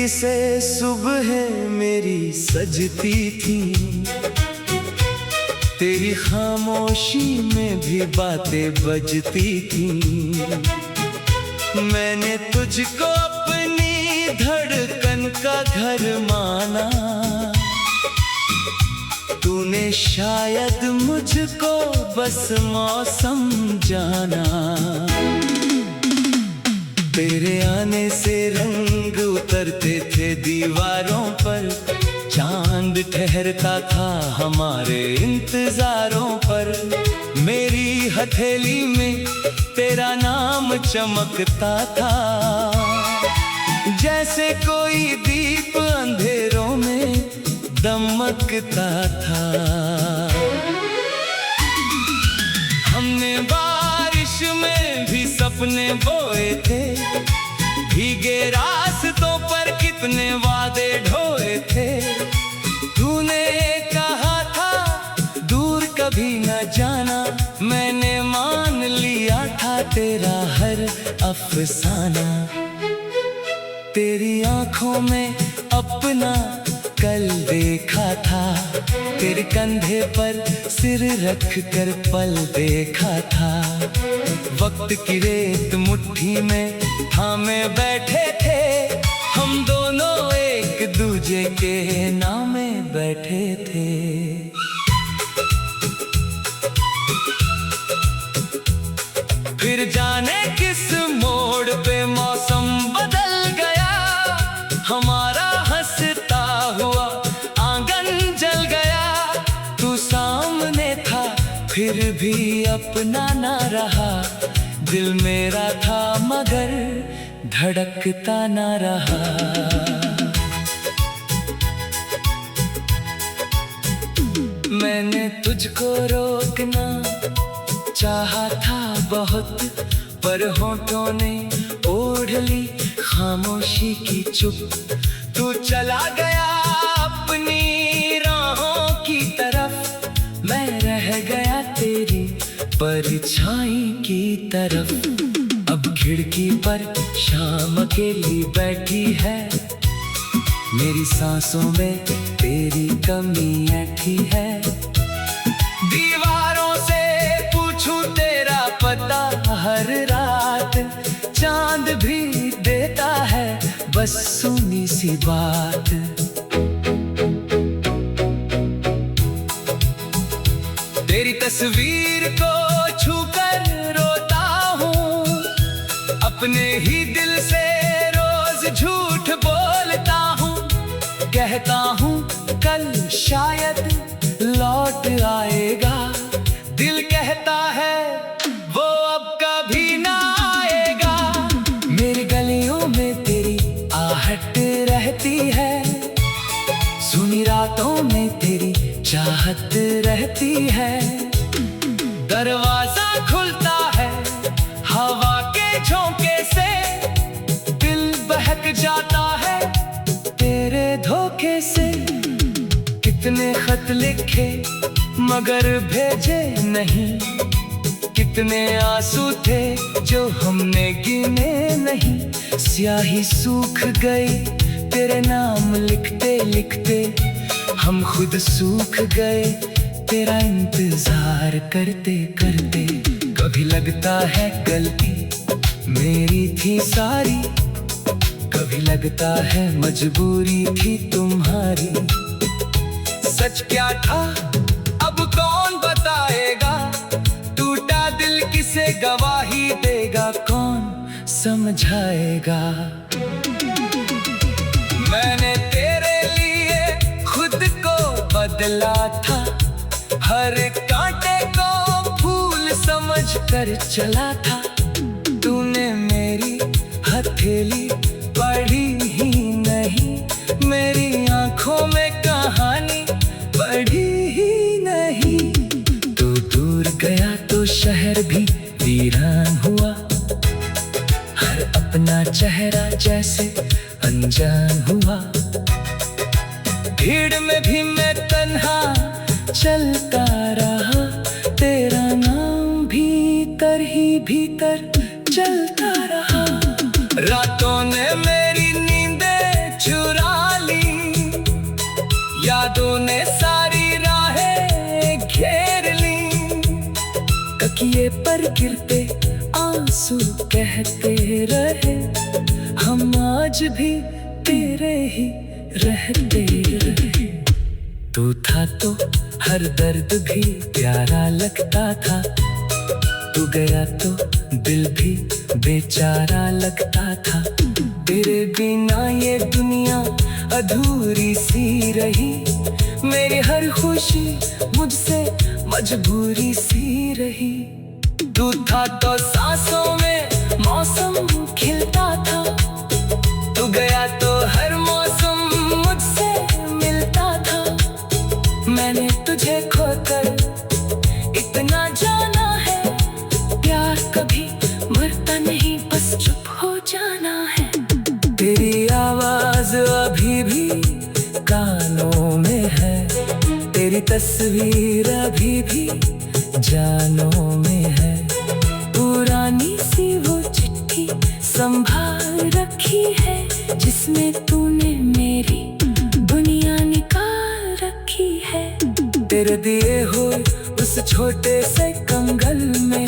खुशी से सुबह मेरी सजती थी, तेरी खामोशी में भी बातें बजती थी। मैंने तुझको अपनी धड़कन का घर माना, तूने शायद मुझको बस मौसम जाना। तेरे आने से रंग उतरते थे दीवारों पर, चांद ठहरता था हमारे इंतजारों पर। मेरी हथेली में तेरा नाम चमकता था, जैसे कोई दीप अंधेरों में दमकता था। हमने बारिश में भी सपने बोए थे, भीगे रास्तों पर कितने वादे ढोए थे। तूने कहा था दूर कभी न जाना, मैंने मान लिया था तेरा हर अफसाना। तेरी आंखों में अपना कल देखा था, तेरे कंधे पर सिर रख कर पल देखा था। वक्त की रेत मुट्ठी में थामे बैठे थे, हम दोनों एक दूजे के नामे बैठे थे। फिर जाने किस मोड़ पे मौसम बदल गया, हमारा हंसता हुआ आंगन जल गया। तू सामने था फिर भी अपना ना रहा, दिल मेरा था मगर धड़कता ना रहा। मैंने तुझको रोकना चाहा था बहुत, पर होठों ने ओढ़ ली खामोशी की चुप। तू चला गया अपनी राहों की तरफ, मैं रह गया तेरी परछाई की तरफ। अब खिड़की पर शाम अकेली बैठी है, मेरी सांसों में तेरी कमी ऐठी है। दीवारों से पूछूं तेरा पता हर रात, चांद भी देता है बस सुनी सी बात। तेरी तस्वीर को छूकर रोता हूँ, अपने ही दिल से रोज झूठ बोलता हूँ। कहता हूँ कल शायद लौट आएगा, दिल कहता है वो अब कभी ना आएगा। मेरी गलियों में तेरी आहट रहती है, सुनी रातों में तेरी चाहत रहती है। दरवाजा खुलता है हवा के झोंके से, दिल बहक जाता है तेरे धोखे से। कितने खत लिखे मगर भेजे नहीं, कितने आंसू थे जो हमने गिने नहीं। स्याही सूख गई तेरे नाम लिखते लिखते, हम खुद सूख गए तेरा इंतजार करते करते। कभी लगता है गलती मेरी थी सारी, कभी लगता है मजबूरी थी तुम्हारी। सच क्या था अब कौन बताएगा, टूटा दिल किसे गवाही देगा, कौन समझाएगा। मैंने तेरे लिए खुद को बदला था, हर कांटे को फूल समझ कर चला था। तूने मेरी हथेली पढ़ी ही नहीं, मेरी आंखों में कहानी पढ़ी ही नहीं। तू दूर गया तो शहर भी वीरान हुआ, हर अपना चेहरा जैसे अनजान हुआ। भीड़ में भी मैं तन्हा चलता रहा, तेरा नाम भीतर ही भीतर चलता रहा। रातों ने मेरी नींदें यादों ने सारी राहें घेर ली, तकिए पर गिरते आंसू कहते रहे, हम आज भी तेरे ही रहते रहे। तू था तो हर दर्द भी प्यारा लगता था, तू गया तो दिल भी बेचारा लगता था। तेरे बिना ये दुनिया अधूरी सी रही, मेरी हर खुशी मुझसे मजबूरी सी रही। तू था तो सांसों में मौसम खिलता था, तू गया तो हर मौसम मुझसे मिलता था। मैंने तुझे खोकर इतना जाना है, प्यार कभी मरता नहीं, बस चुप हो जाना है। तेरी आवाज अभी भी कानों में है, तेरी तस्वीर अभी भी जानों में है। पुरानी सी वो चिट्ठी संभाल रखी है, जिसमें तूने मेरी दुनिया निकाल रखी है। तेरे दिए हुए उस छोटे से कंगल में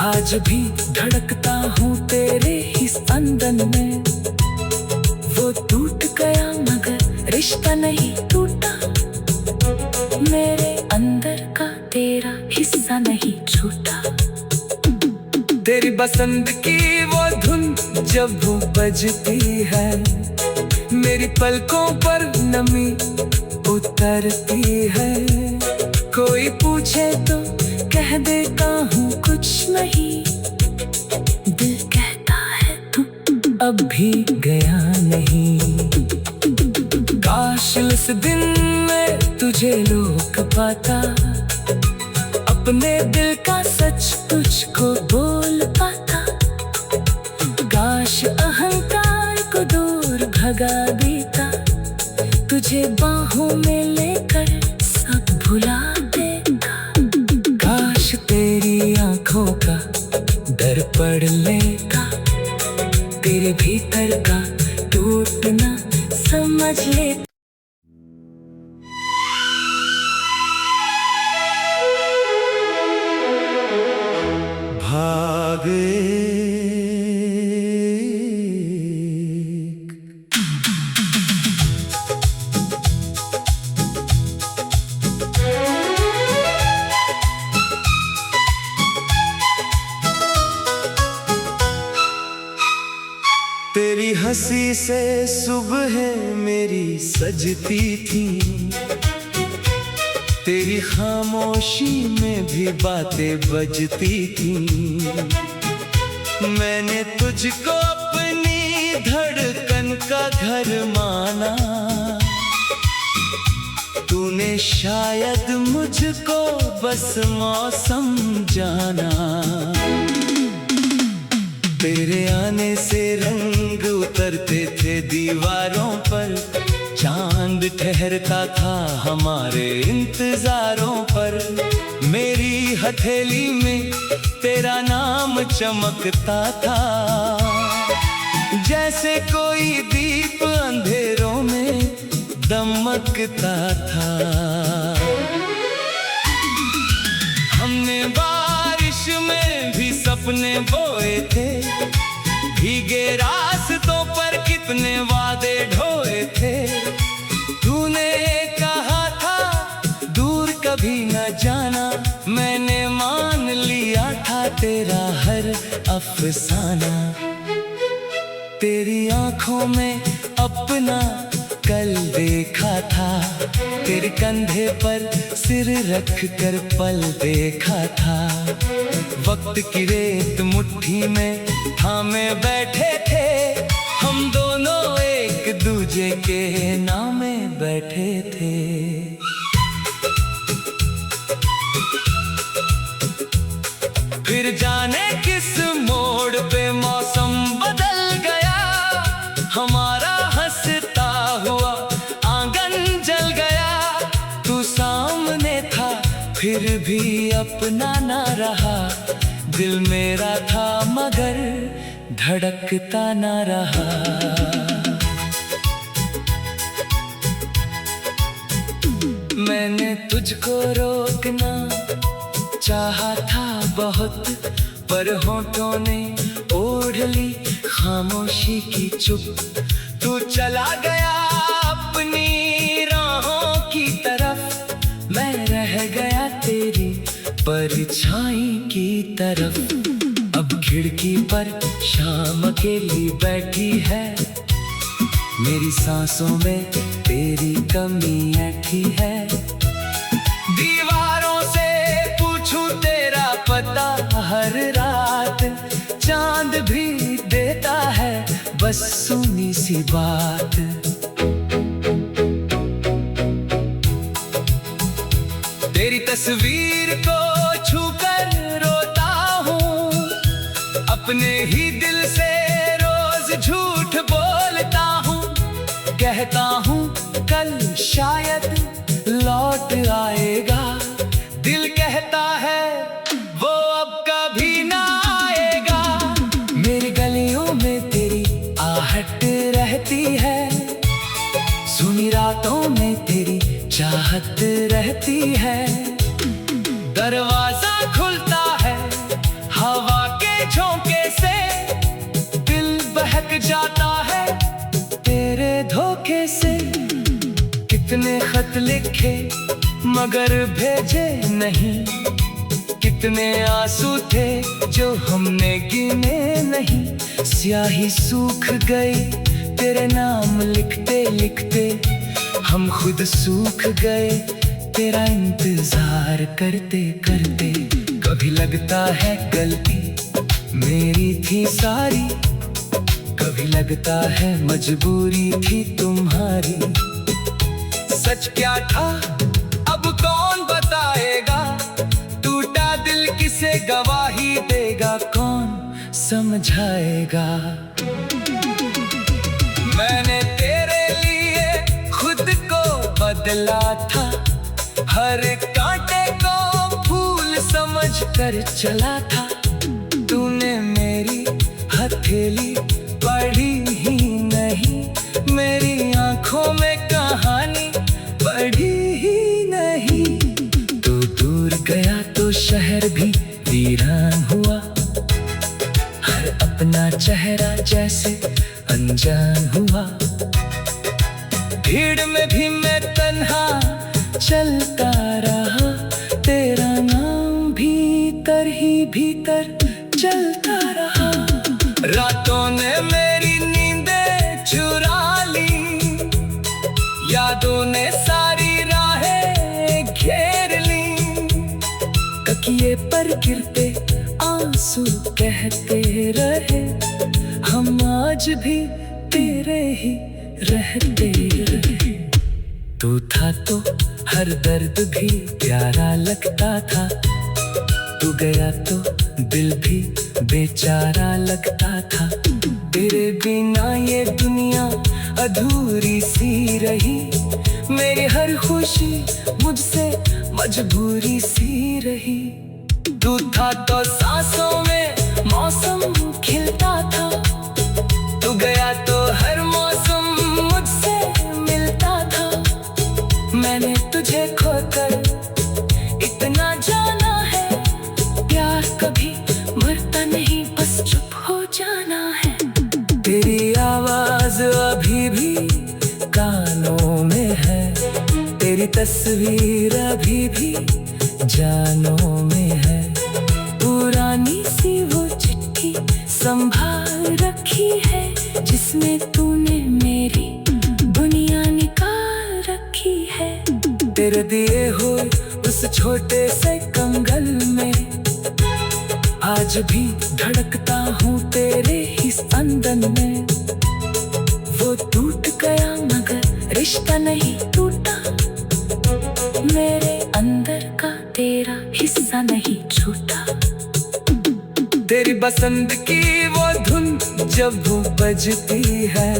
आज भी धड़कता हूँ तेरे ही स्पंदन में। वो टूट गया मगर रिश्ता नहीं टूटा, मेरे अंदर का तेरा हिस्सा नहीं छूटा। तेरी बसंत की वो धुन जब वो बजती है, मेरी पलकों पर नमी उतरती है। कोई पूछे तो कह देता हूँ कुछ नहीं, दिल कहता है तू अब भी गया नहीं। काश उस दिन में तुझे रोक पाता, अपने दिल का सच तुझको बोल पाता। काश अहंकार को दूर भगा देता, तुझे बाहों में लेकर सब भुला देता। काश तेरी आंखों का दर्पण लेता, तेरे भीतर का टूटना समझ लेता। भागे तेरी हंसी से सुबह मेरी सजती थी, तेरी खामोशी में भी बातें बजती थी। मैंने तुझको अपनी धड़कन का घर माना, तूने शायद मुझको बस मौसम जाना। तेरे आने से रंग उतरते थे दीवारों पर, चांद ठहरता था हमारे इंतजारों पर। मेरी हथेली में तेरा नाम चमकता था, जैसे कोई दीप अंधेरों में दमकता था। हमने बारिश में भी सपने बोए थे, भीगे रास्तों पर कितने वादे ढोए थे। तूने कहा था दूर कभी न जाना, मैंने मान लिया था तेरा हर अफसाना। तेरी आंखों में अपना कल देखा था, तेरे कंधे पर सिर रख कर पल देखा था। वक्त की रेत मुट्ठी में थामे बैठे थे, हम दोनों एक दूजे के नामे बैठे थे। फिर जाने किस मोड़ पे मौसम बदल गया, हमारा हंसता हुआ आंगन जल गया। तू सामने था फिर भी अपना ना रहा, दिल मेरा था मगर धड़कता ना रहा। मैंने तुझको रोकना चाहा था बहुत, पर होठों ने ओढ़ ली खामोशी की चुप। तू चला गया अपनी राहों की तरफ, मैं रह गया तेरी परछाई की तरफ। अब खिड़की पर शाम अकेली बैठी है, मेरी सांसों में तेरी कमी ऐठी है। दीवारों से पूछूं तेरा पता हर रात, चांद भी देता है बस सुनी सी बात। तेरी तस्वीर को छूकर रोता हूँ, अपने ही दिल से रोज झूठ बोलता हूँ। कहता हूँ कल शायद लौट आएगा, दिल कहता है वो अब कभी ना आएगा। मेरी गलियों में तेरी आहट रहती है, सुनी रातों में तेरी चाहत रहती है। दरवाजा खुलता है हवा के झोंके से, दिल बहक जाता है तेरे धोखे से। कितने खत लिखे मगर भेजे नहीं, कितने आंसू थे जो हमने गिने नहीं। स्याही सूख गई तेरे नाम लिखते लिखते, हम खुद सूख गए तेरा इंतजार करते करते। कभी लगता है गलती मेरी थी सारी, कभी लगता है मजबूरी थी तुम्हारी। सच क्या था अब कौन बताएगा, टूटा दिल किसे गवाही देगा, कौन समझाएगा। मैंने तेरे लिए खुद को बदला था, हर कांटे को फूल समझ कर चला था। तूने मेरी हथेली पढ़ी ही नहीं, मेरी आंखों में कहानी पढ़ी ही नहीं। तू दूर गया तो शहर भी वीरान हुआ, हर अपना चेहरा जैसे अनजान हुआ। भीड़ में भी मैं तन्हा चलता रहा, तेरा नाम भीतर ही भीतर चलता रहा। रातों ने मेरी नींदें चुरा ली, यादों ने सारी राहें घेर ली। तकिए पर गिरते आंसू कहते रहे, हम आज भी तेरे ही रहते रहे। तू था तो हर दर्द भी प्यारा लगता था, तू गया तो दिल भी बेचारा लगता था। तेरे बिना ये दुनिया अधूरी सी रही, मेरी हर खुशी मुझसे मजबूरी सी रही। तू था तो सांसों में मौसम खिलता था, तू गया तो हर मौसम मुझसे मिलता था। मैंने तुझे खोकर इतना जाना है, प्यार कभी मरता नहीं बस चुप हो जाना है। तेरी आवाज अभी भी कानों में है, तेरी तस्वीर अभी भी जानों में है। पुरानी सी वो चिट्ठी संभाल रखी है, जिसमें तूने मेरी दुनिया निकाल रखी है। तेरे दिए हुए उस छोटे से कंगल में आज भी धड़कता हूँ तेरे ही स्पंदन में। वो टूट गया मगर रिश्ता नहीं टूटा, मेरे अंदर का तेरा हिस्सा नहीं छूटा। तेरी बसंत की वो धुन जब वो बजती है,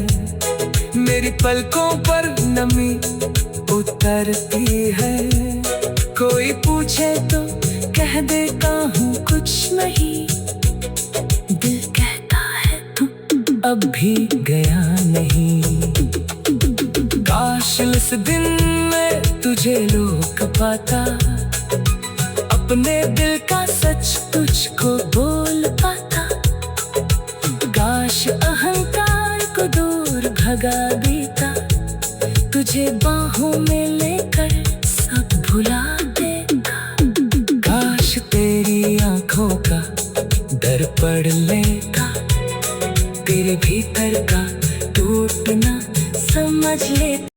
मेरी पलकों पर नमी उतरती है। कोई पूछे तो कह देता हूँ कुछ नहीं, दिल कहता है तुम अब भी गया नहीं। काश उस दिन में तुझे रोक पाता, अपने दिल का सच तुझको बोल पाता। काश अहंकार को दूर भगा देता, तुझे बाहों में लेकर सब भुला देता। काश तेरी आंखों का डर पड़ लेता, तेरे भीतर का टूटना समझ लेता।